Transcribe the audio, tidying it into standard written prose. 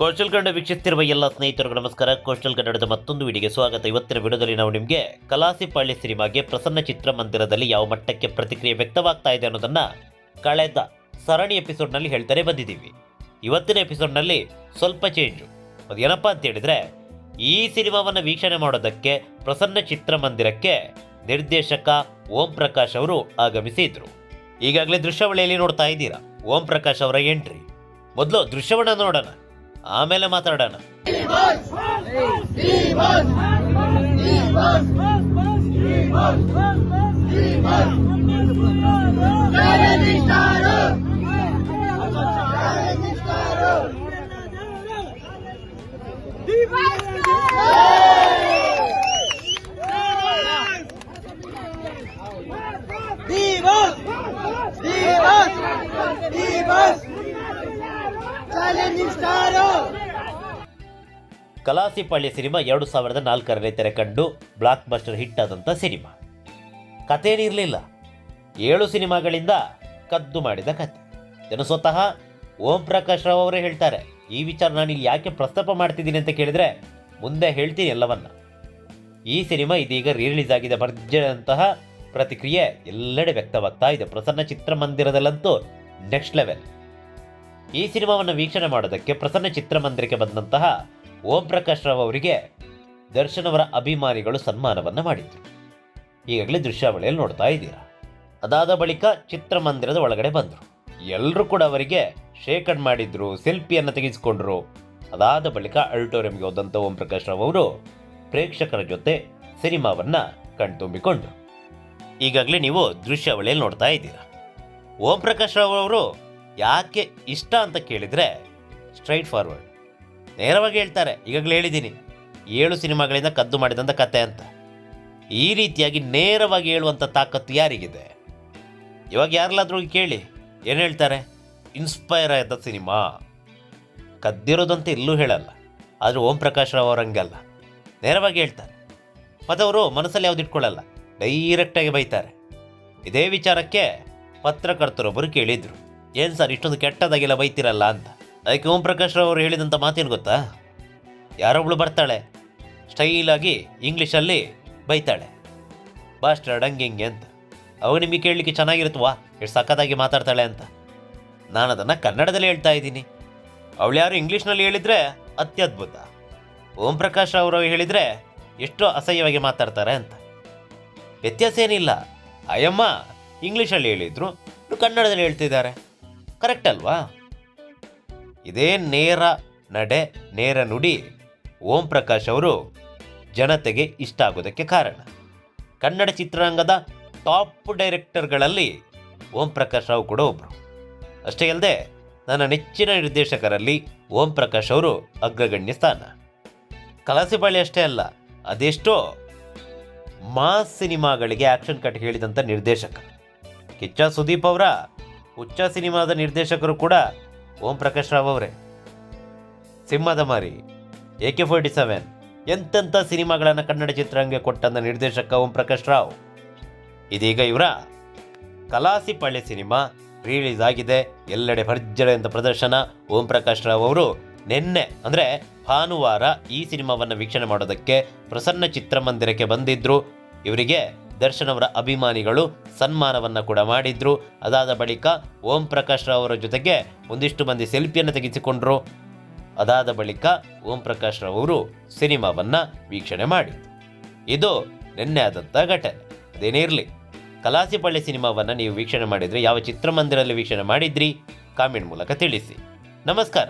Coastal Kannada ವೀಕ್ಷಿಸುತ್ತಿರುವ ಎಲ್ಲ ಸ್ನೇಹಿತರಿಗೂ ನಮಸ್ಕಾರ. ಕೋಸ್ಟಲ್ ಕನ್ನಡದ ಮತ್ತೊಂದು ವಿಡಿಯೋಗೆ ಸ್ವಾಗತ. ಇವತ್ತಿನ ವಿಡಿಯೋದಲ್ಲಿ ನಾವು ನಿಮಗೆ ಕಲಾಸಿಪಾಳ್ಯ ಸಿನಿಮಾಗೆ ಪ್ರಸನ್ನ ಚಿತ್ರಮಂದಿರದಲ್ಲಿ ಯಾವ ಮಟ್ಟಕ್ಕೆ ಪ್ರತಿಕ್ರಿಯೆ ವ್ಯಕ್ತವಾಗ್ತಾ ಇದೆ ಅನ್ನೋದನ್ನ ಕಳೆದ ಸರಣಿ ಎಪಿಸೋಡ್ನಲ್ಲಿ ಹೇಳ್ತಾನೆ ಬಂದಿದ್ದೀವಿ. ಇವತ್ತಿನ ಎಪಿಸೋಡ್ನಲ್ಲಿ ಸ್ವಲ್ಪ ಚೇಂಜು. ಅದು ಏನಪ್ಪ ಅಂತ ಹೇಳಿದ್ರೆ, ಈ ಸಿನಿಮಾವನ್ನು ವೀಕ್ಷಣೆ ಮಾಡೋದಕ್ಕೆ ಪ್ರಸನ್ನ ಚಿತ್ರಮಂದಿರಕ್ಕೆ ನಿರ್ದೇಶಕ ಓಂ ಪ್ರಕಾಶ್ ಅವರು ಆಗಮಿಸಿದ್ರು. ಈಗಾಗಲೇ ದೃಶ್ಯಾವಳಿಯಲ್ಲಿ ನೋಡ್ತಾ ಇದ್ದೀರಾ ಓಂ ಪ್ರಕಾಶ್ ಅವರ ಎಂಟ್ರಿ. ಮೊದಲು ದೃಶ್ಯವನ್ನ ನೋಡೋಣ, ಆಮೇಲೆ ಮಾತಾಡೋಣ. ಕಲಾಸಿಪಾಳ್ಯ ಸಿನಿಮಾ 2004ರಲ್ಲಿ ತೆರೆ ಕಂಡು ಬ್ಲಾಕ್ ಬಸ್ಟರ್ ಹಿಟ್ ಆದಂಥ ಸಿನಿಮಾ. ಕಥೆಯೇನಿರಲಿಲ್ಲ, 7 ಸಿನಿಮಾಗಳಿಂದ ಕದ್ದು ಮಾಡಿದ ಕತೆ. ಇದನ್ನು ಸ್ವತಃ ಓಂ ಪ್ರಕಾಶ್ ರಾವ್ ಅವರೇ ಹೇಳ್ತಾರೆ. ಈ ವಿಚಾರ ನಾನು ಇಲ್ಲಿ ಯಾಕೆ ಪ್ರಸ್ತಾಪ ಮಾಡ್ತಿದ್ದೀನಿ ಅಂತ ಕೇಳಿದರೆ ಮುಂದೆ ಹೇಳ್ತೀನಿ ಎಲ್ಲವನ್ನ. ಈ ಸಿನಿಮಾ ಇದೀಗ ರಿಲೀಸ್ ಆಗಿದೆ. ಭರ್ಜರಿಯಂತಹ ಪ್ರತಿಕ್ರಿಯೆ ಎಲ್ಲೆಡೆ ವ್ಯಕ್ತವಾಗ್ತಾ ಇದೆ. ಪ್ರಸನ್ನ ಚಿತ್ರಮಂದಿರದಲ್ಲಂತೂ ನೆಕ್ಸ್ಟ್ ಲೆವೆಲ್. ಈ ಸಿನಿಮಾವನ್ನು ವೀಕ್ಷಣೆ ಮಾಡೋದಕ್ಕೆ ಪ್ರಸನ್ನ ಚಿತ್ರಮಂದಿರಕ್ಕೆ ಬಂದಂತಹ ಓಂ ಪ್ರಕಾಶ್ ರಾವ್ ಅವರಿಗೆ ದರ್ಶನ್ ಅವರ ಅಭಿಮಾನಿಗಳು ಸನ್ಮಾನವನ್ನು ಮಾಡಿದ್ರು. ಈಗಾಗಲೇ ದೃಶ್ಯಾವಳಿಯಲ್ಲಿ ನೋಡ್ತಾ ಇದ್ದೀರಾ. ಅದಾದ ಬಳಿಕ ಚಿತ್ರಮಂದಿರದ ಒಳಗಡೆ ಬಂದರು. ಎಲ್ಲರೂ ಕೂಡ ಅವರಿಗೆ ಶೇಕ್ ಹ್ಯಾಂಡ್ ಮಾಡಿದ್ರು, ಸೆಲ್ಫಿಯನ್ನು ತೆಗೆಸಿಕೊಂಡ್ರು. ಅದಾದ ಬಳಿಕ ಆಡಿಟೋರಿಯಂಗೆ ಹೋದಂಥ ಓಂ ಪ್ರಕಾಶ್ ರಾವ್ ಅವರು ಪ್ರೇಕ್ಷಕರ ಜೊತೆ ಸಿನಿಮಾವನ್ನು ಕಣ್ತುಂಬಿಕೊಂಡ್ರು. ಈಗಾಗಲೇ ನೀವು ದೃಶ್ಯಾವಳಿಯಲ್ಲಿ ನೋಡ್ತಾ ಇದ್ದೀರಾ. ಓಂ ಪ್ರಕಾಶ್ ರಾವ್ ಅವರು ಯಾಕೆ ಇಷ್ಟ ಅಂತ ಕೇಳಿದರೆ ಸ್ಟ್ರೈಟ್ ಫಾರ್ವರ್ಡ್, ನೇರವಾಗಿ ಹೇಳ್ತಾರೆ. ಈಗಾಗಲೇ ಹೇಳಿದ್ದೀನಿ 7 ಸಿನಿಮಾಗಳಿಂದ ಕದ್ದು ಮಾಡಿದಂಥ ಕತೆ ಅಂತ. ಈ ರೀತಿಯಾಗಿ ನೇರವಾಗಿ ಹೇಳುವಂಥ ತಾಕತ್ತು ಯಾರಿಗಿದೆ? ಇವಾಗ ಯಾರಲ್ಲಾದ್ರೂ ಕೇಳಿ ಏನು ಹೇಳ್ತಾರೆ? ಇನ್ಸ್ಪೈರ್ ಆದ ಸಿನಿಮಾ, ಕದ್ದಿರೋದಂತ ಎಲ್ಲೂ ಹೇಳಲ್ಲ. ಆದರೆ ಓಂ ಪ್ರಕಾಶ್ ರಾವ್ ಅವರಂಗಲ್ಲ, ನೇರವಾಗಿ ಹೇಳ್ತಾರೆ. ಮತ್ತು ಅವರು ಮನಸ್ಸಲ್ಲಿ ಯಾವ್ದು ಇಟ್ಕೊಳ್ಳಲ್ಲ, ಡೈರೆಕ್ಟಾಗಿ ಬೈತಾರೆ. ಇದೇ ವಿಚಾರಕ್ಕೆ ಪತ್ರಕರ್ತರೊಬ್ಬರು ಕೇಳಿದರು, ಏನು ಸರ್ ಇಷ್ಟೊಂದು ಕೆಟ್ಟದಾಗೆಲ್ಲ ಬೈತಿರಲ್ಲ ಅಂತ. ಅದಕ್ಕೆ ಓಂ ಪ್ರಕಾಶ್ ರಾವ್ ಅವರು ಹೇಳಿದಂಥ ಮಾತೇನು ಗೊತ್ತಾ? ಯಾರೊಬ್ಳು ಬರ್ತಾಳೆ, ಸ್ಟೈಲಾಗಿ ಇಂಗ್ಲೀಷಲ್ಲಿ ಬೈತಾಳೆ, ಬಾಸ್ಟರ್ಡ್ ಹಂಗೆ ಹಿಂಗೆ ಅಂತ. ಅವಾಗ ನಿಮಗೆ ಕೇಳಲಿಕ್ಕೆ ಚೆನ್ನಾಗಿರುತ್ತವಾ, ಎಷ್ಟು ಸಖತ್ತಾಗಿ ಮಾತಾಡ್ತಾಳೆ ಅಂತ. ನಾನು ಅದನ್ನು ಕನ್ನಡದಲ್ಲಿ ಹೇಳ್ತಾ ಇದ್ದೀನಿ. ಅವಳು ಯಾರು ಇಂಗ್ಲೀಷ್ನಲ್ಲಿ ಹೇಳಿದರೆ ಅತ್ಯದ್ಭುತ, ಓಂ ಪ್ರಕಾಶ್ ಅವರು ಹೇಳಿದರೆ ಎಷ್ಟೋ ಅಸಹ್ಯವಾಗಿ ಮಾತಾಡ್ತಾರೆ ಅಂತ. ವ್ಯತ್ಯಾಸ ಏನಿಲ್ಲ. ಅಯ್ಯಮ್ಮ ಇಂಗ್ಲೀಷಲ್ಲಿ ಹೇಳಿದ್ರು, ಕನ್ನಡದಲ್ಲಿ ಹೇಳ್ತಿದ್ದಾರೆ, ಕರೆಕ್ಟ್ ಅಲ್ವಾ? ಇದೇ ನೇರ ನಡೆ, ನೇರ ನುಡಿ ಓಂ ಪ್ರಕಾಶ್ ಅವರು ಜನತೆಗೆ ಇಷ್ಟ ಆಗೋದಕ್ಕೆ ಕಾರಣ. ಕನ್ನಡ ಚಿತ್ರರಂಗದ ಟಾಪ್ ಡೈರೆಕ್ಟರ್ಗಳಲ್ಲಿ ಓಂ ಪ್ರಕಾಶ್ ರಾವ್ ಕೂಡ ಒಬ್ಬರು. ಅಷ್ಟೇ ಅಲ್ಲದೆ ನನ್ನ ನೆಚ್ಚಿನ ನಿರ್ದೇಶಕರಲ್ಲಿ ಓಂ ಪ್ರಕಾಶ್ ಅವರು ಅಗ್ರಗಣ್ಯ ಸ್ಥಾನ. ಕಲಾಸಿಪಾಳ್ಯ ಅಷ್ಟೇ ಅಲ್ಲ, ಅದೆಷ್ಟೋ ಮಾಸ್ ಸಿನಿಮಾಗಳಿಗೆ ಆ್ಯಕ್ಷನ್ ಕಟ್ ಹೇಳಿದಂಥ ನಿರ್ದೇಶಕ. ಕಿಚ್ಚ ಸುದೀಪ್ ಅವರ ಹುಚ್ಚ ಸಿನಿಮಾದ ನಿರ್ದೇಶಕರು ಕೂಡ ಓಂ ಪ್ರಕಾಶ್ ರಾವ್ ಅವರೇ. ಸಿಂಹದ ಮಾರಿ, AK-47 ಎಂತೆಂಥ ಸಿನಿಮಾಗಳನ್ನು ಕನ್ನಡ ಚಿತ್ರರಂಗಕ್ಕೆ ಕೊಟ್ಟಂಥ ನಿರ್ದೇಶಕ ಓಂ ಪ್ರಕಾಶ್ ರಾವ್. ಇದೀಗ ಇವರ ಕಲಾಸಿಪಾಳ್ಯ ಸಿನಿಮಾ ರಿಲೀಸ್ ಆಗಿದೆ. ಎಲ್ಲೆಡೆ ಭರ್ಜರಿ ಅಂತ ಪ್ರದರ್ಶನ. ಓಂ ಪ್ರಕಾಶ್ ರಾವ್ ಅವರು ನಿನ್ನೆ ಅಂದರೆ ಭಾನುವಾರ ಈ ಸಿನಿಮಾವನ್ನು ವೀಕ್ಷಣೆ ಮಾಡೋದಕ್ಕೆ ಪ್ರಸನ್ನ ಚಿತ್ರಮಂದಿರಕ್ಕೆ ಬಂದಿದ್ದರು. ಇವರಿಗೆ ದರ್ಶನ್ ಅವರ ಅಭಿಮಾನಿಗಳು ಸನ್ಮಾನವನ್ನು ಕೂಡ ಮಾಡಿದ್ರು. ಅದಾದ ಬಳಿಕ ಓಂ ಪ್ರಕಾಶ್ ರಾವ್ ಅವರ ಜೊತೆಗೆ ಒಂದಿಷ್ಟು ಮಂದಿ ಸೆಲ್ಫಿಯನ್ನು ತೆಗೆಸಿಕೊಂಡ್ರು. ಅದಾದ ಬಳಿಕ ಓಂ ಪ್ರಕಾಶ್ ರಾವ್ ಅವರು ಸಿನಿಮಾವನ್ನು ವೀಕ್ಷಣೆ ಮಾಡಿದ್ರು. ಇದು ನಿನ್ನೆ ಆದಂಥ ಘಟನೆ. ಅದೇನೇ ಇರಲಿ, ಕಲಾಸಿಪಾಳ್ಯ ಸಿನಿಮಾವನ್ನು ನೀವು ವೀಕ್ಷಣೆ ಮಾಡಿದರೆ ಯಾವ ಚಿತ್ರಮಂದಿರದಲ್ಲಿ ವೀಕ್ಷಣೆ ಮಾಡಿದ್ರಿ ಕಾಮೆಂಟ್ ಮೂಲಕ ತಿಳಿಸಿ. ನಮಸ್ಕಾರ.